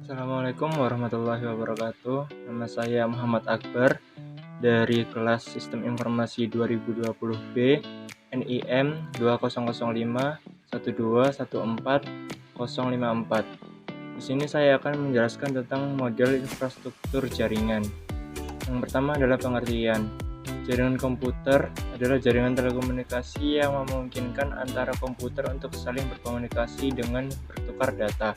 Assalamualaikum warahmatullahi wabarakatuh. Nama saya Muhammad Akbar dari kelas Sistem Informasi 2020B NIM 20051214054. Di sini saya akan menjelaskan tentang model infrastruktur jaringan. Yang pertama adalah pengertian. Jaringan komputer adalah jaringan telekomunikasi yang memungkinkan antara komputer untuk saling berkomunikasi dengan bertukar data.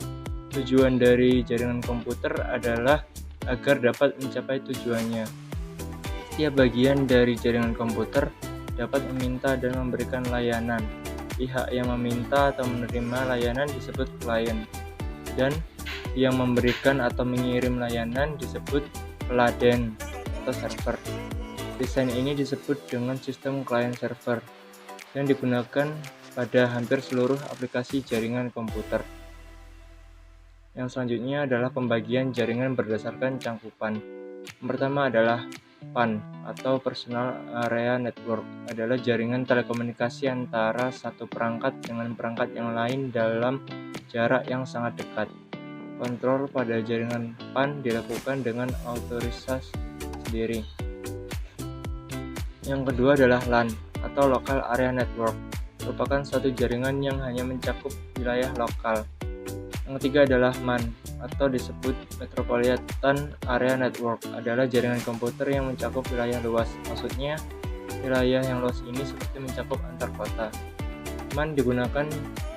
Tujuan dari jaringan komputer adalah agar dapat mencapai tujuannya. Setiap bagian dari jaringan komputer dapat meminta dan memberikan layanan. Pihak yang meminta atau menerima layanan disebut klien, dan yang memberikan atau mengirim layanan disebut peladen atau server. Desain ini disebut dengan sistem client server yang digunakan pada hampir seluruh aplikasi jaringan komputer. Yang selanjutnya adalah pembagian jaringan berdasarkan cangkupan. Yang pertama adalah PAN atau Personal Area Network, adalah jaringan telekomunikasi antara satu perangkat dengan perangkat yang lain dalam jarak yang sangat dekat. Kontrol pada jaringan PAN dilakukan dengan otoritas sendiri. Yang kedua adalah LAN atau Local Area Network, merupakan suatu jaringan yang hanya mencakup wilayah lokal. Yang ketiga adalah MAN atau disebut Metropolitan Area Network, adalah jaringan komputer yang mencakup wilayah luas. Maksudnya, wilayah yang luas ini seperti mencakup antar kota. MAN digunakan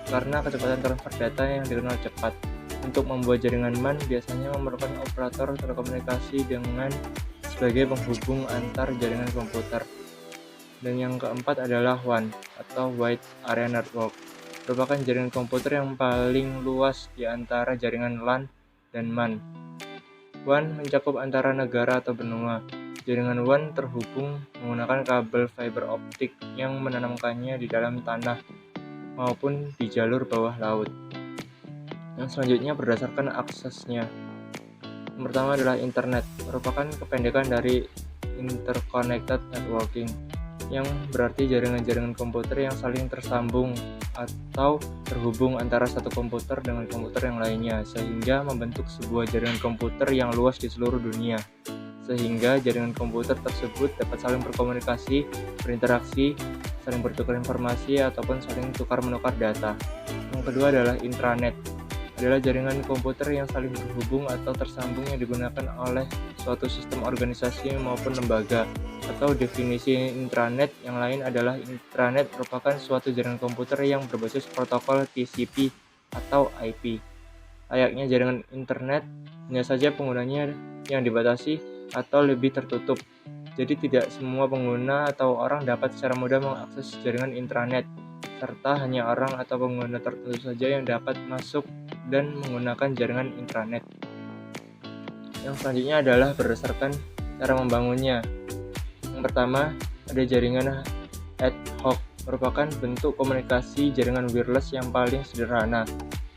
karena kecepatan transfer data yang dikenal cepat. Untuk membuat jaringan MAN biasanya memerlukan operator telekomunikasi dengan sebagai penghubung antar jaringan komputer. Dan yang keempat adalah WAN atau Wide Area Network, merupakan jaringan komputer yang paling luas di antara jaringan LAN dan MAN. WAN mencakup antara negara atau benua. Jaringan WAN terhubung menggunakan kabel fiber optik yang menanamkannya di dalam tanah maupun di jalur bawah laut. Yang selanjutnya berdasarkan aksesnya. Yang pertama adalah internet, merupakan kependekan dari Interconnected Networking, yang berarti jaringan-jaringan komputer yang saling tersambung atau terhubung antara satu komputer dengan komputer yang lainnya, sehingga membentuk sebuah jaringan komputer yang luas di seluruh dunia, sehingga jaringan komputer tersebut dapat saling berkomunikasi, berinteraksi, saling bertukar informasi, ataupun saling tukar-menukar data. Yang kedua adalah intranet, adalah jaringan komputer yang saling berhubung atau tersambung yang digunakan oleh suatu sistem organisasi maupun lembaga. Atau definisi intranet yang lain adalah intranet merupakan suatu jaringan komputer yang berbasis protokol TCP atau IP. Layaknya jaringan internet, hanya saja penggunanya yang dibatasi atau lebih tertutup. Jadi tidak semua pengguna atau orang dapat secara mudah mengakses jaringan intranet, serta hanya orang atau pengguna tertentu saja yang dapat masuk dan menggunakan jaringan intranet. Yang selanjutnya adalah berdasarkan cara membangunnya. Yang pertama, ada jaringan ad hoc, merupakan bentuk komunikasi jaringan wireless yang paling sederhana.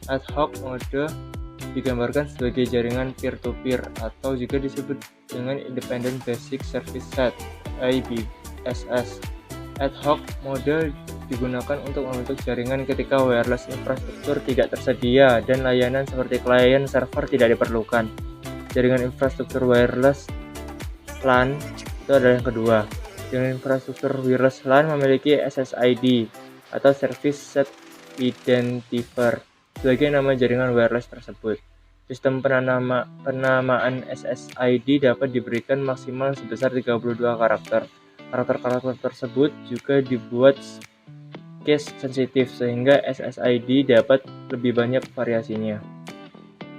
Ad hoc mode digambarkan sebagai jaringan peer-to-peer atau juga disebut dengan Independent Basic Service Set (IBSS). Ad hoc mode digunakan untuk membentuk jaringan ketika wireless infrastruktur tidak tersedia dan layanan seperti klien server tidak diperlukan. Jaringan infrastruktur wireless LAN itu adalah yang kedua. Jaringan infrastruktur wireless LAN memiliki SSID atau Service Set Identifier sebagai nama jaringan wireless tersebut. Sistem penamaan SSID dapat diberikan maksimal sebesar 32 karakter. Karakter-karakter tersebut juga dibuat case sensitif sehingga SSID dapat lebih banyak variasinya.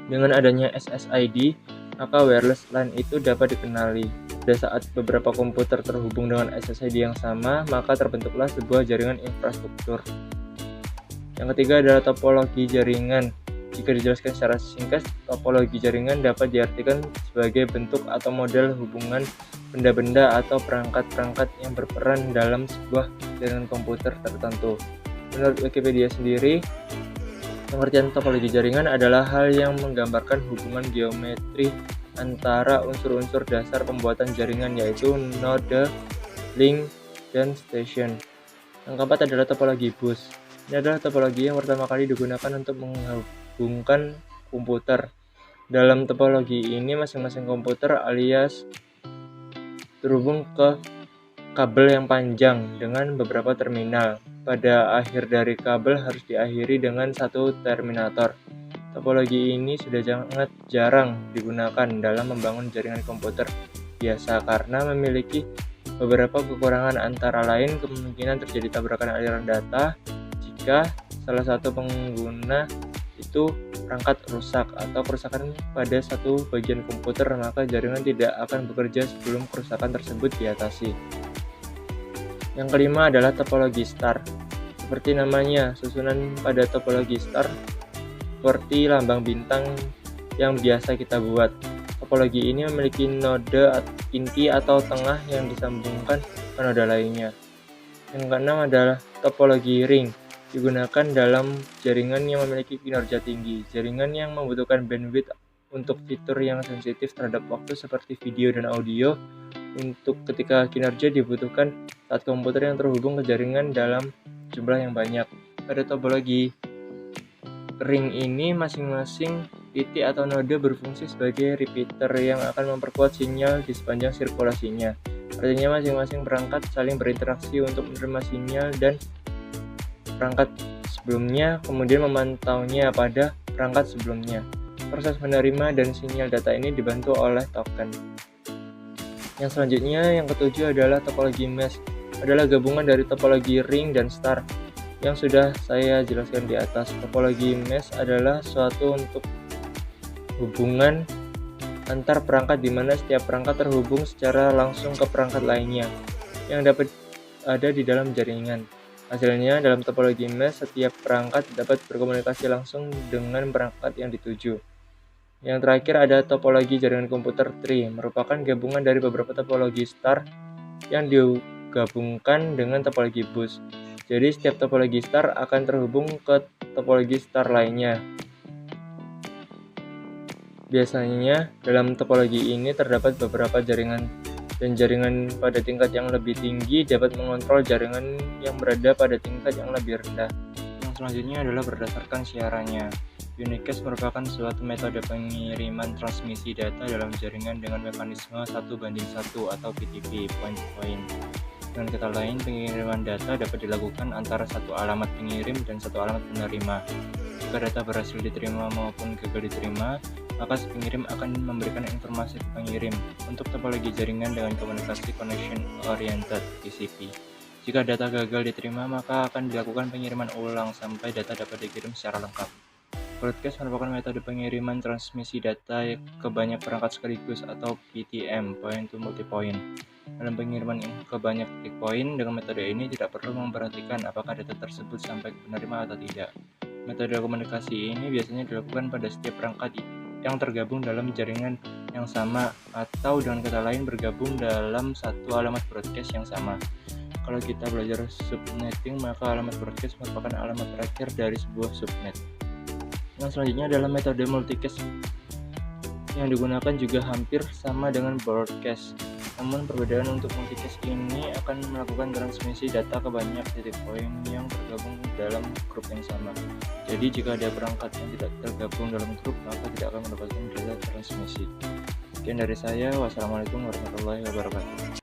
Dengan adanya SSID, maka wireless LAN itu dapat dikenali. Pada saat beberapa komputer terhubung dengan SSID yang sama, maka terbentuklah sebuah jaringan infrastruktur. Yang ketiga adalah topologi jaringan. Jika dijelaskan secara singkat, topologi jaringan dapat diartikan sebagai bentuk atau model hubungan benda-benda atau perangkat-perangkat yang berperan dalam sebuah jaringan komputer tertentu. Menurut Wikipedia sendiri, pengertian topologi jaringan adalah hal yang menggambarkan hubungan geometri antara unsur-unsur dasar pembuatan jaringan, yaitu node, link, dan station. Yang keempat adalah topologi bus. Ini adalah topologi yang pertama kali digunakan untuk menghubungkan komputer. Dalam topologi ini, masing-masing komputer alias terhubung ke kabel yang panjang dengan beberapa terminal. Pada akhir dari kabel harus diakhiri dengan satu terminator. Topologi ini sudah sangat jarang digunakan dalam membangun jaringan komputer biasa karena memiliki beberapa kekurangan, antara lain kemungkinan terjadi tabrakan aliran data jika salah satu pengguna itu perangkat rusak atau kerusakan pada satu bagian komputer, maka jaringan tidak akan bekerja sebelum kerusakan tersebut diatasi. Yang kelima adalah topologi star. Seperti namanya, susunan pada topologi star seperti lambang bintang yang biasa kita buat. Topologi ini memiliki node inti atau tengah yang disambungkan ke node lainnya. Yang keenam adalah topologi ring. Digunakan dalam jaringan yang memiliki kinerja tinggi, jaringan yang membutuhkan bandwidth untuk fitur yang sensitif terhadap waktu seperti video dan audio. Untuk ketika kinerja dibutuhkan saat komputer yang terhubung ke jaringan dalam jumlah yang banyak. Pada topologi ring ini, masing-masing titik atau node berfungsi sebagai repeater yang akan memperkuat sinyal di sepanjang sirkulasinya. Artinya masing-masing perangkat saling berinteraksi untuk menerima sinyal dan perangkat sebelumnya, kemudian memantaunya pada perangkat sebelumnya. Proses menerima dan sinyal data ini dibantu oleh token. Yang selanjutnya, yang ketujuh adalah topologi mesh. Adalah gabungan dari topologi ring dan star yang sudah saya jelaskan di atas. Topologi mesh adalah suatu untuk hubungan antar perangkat di mana setiap perangkat terhubung secara langsung ke perangkat lainnya yang dapat ada di dalam jaringan. Hasilnya, dalam topologi mesh, setiap perangkat dapat berkomunikasi langsung dengan perangkat yang dituju. Yang terakhir ada topologi jaringan komputer tree, merupakan gabungan dari beberapa topologi star yang digabungkan dengan topologi bus. Jadi setiap topologi star akan terhubung ke topologi star lainnya. Biasanya dalam topologi ini terdapat beberapa jaringan, dan jaringan pada tingkat yang lebih tinggi dapat mengontrol jaringan yang berada pada tingkat yang lebih rendah. Yang selanjutnya adalah berdasarkan siarannya. Unicast merupakan suatu metode pengiriman transmisi data dalam jaringan dengan mekanisme 1:1 atau PTP, point-to-point. Dengan kata lain, pengiriman data dapat dilakukan antara satu alamat pengirim dan satu alamat penerima. Jika data berhasil diterima maupun gagal diterima, maka si pengirim akan memberikan informasi ke pengirim. Untuk topologi jaringan dengan komunikasi Connection Oriented (TCP), jika data gagal diterima, maka akan dilakukan pengiriman ulang sampai data dapat dikirim secara lengkap. Broadcast merupakan metode pengiriman transmisi data ke banyak perangkat sekaligus atau PTM, point to multipoint. Dalam pengiriman ke banyak titik poin, dengan metode ini tidak perlu memperhatikan apakah data tersebut sampai ke penerima atau tidak. Metode komunikasi ini biasanya dilakukan pada setiap perangkat yang tergabung dalam jaringan yang sama, atau dengan kata lain bergabung dalam satu alamat broadcast yang sama. Kalau kita belajar subnetting, maka alamat broadcast merupakan alamat terakhir dari sebuah subnet. Yang selanjutnya adalah metode multicast, yang digunakan juga hampir sama dengan broadcast. Namun perbedaan untuk multicast ini akan melakukan transmisi data ke banyak titik poin yang tergabung dalam grup yang sama. Jadi jika ada perangkat yang tidak tergabung dalam grup, maka tidak akan mendapatkan data transmisi. Sekian dari saya. Wassalamualaikum warahmatullahi wabarakatuh.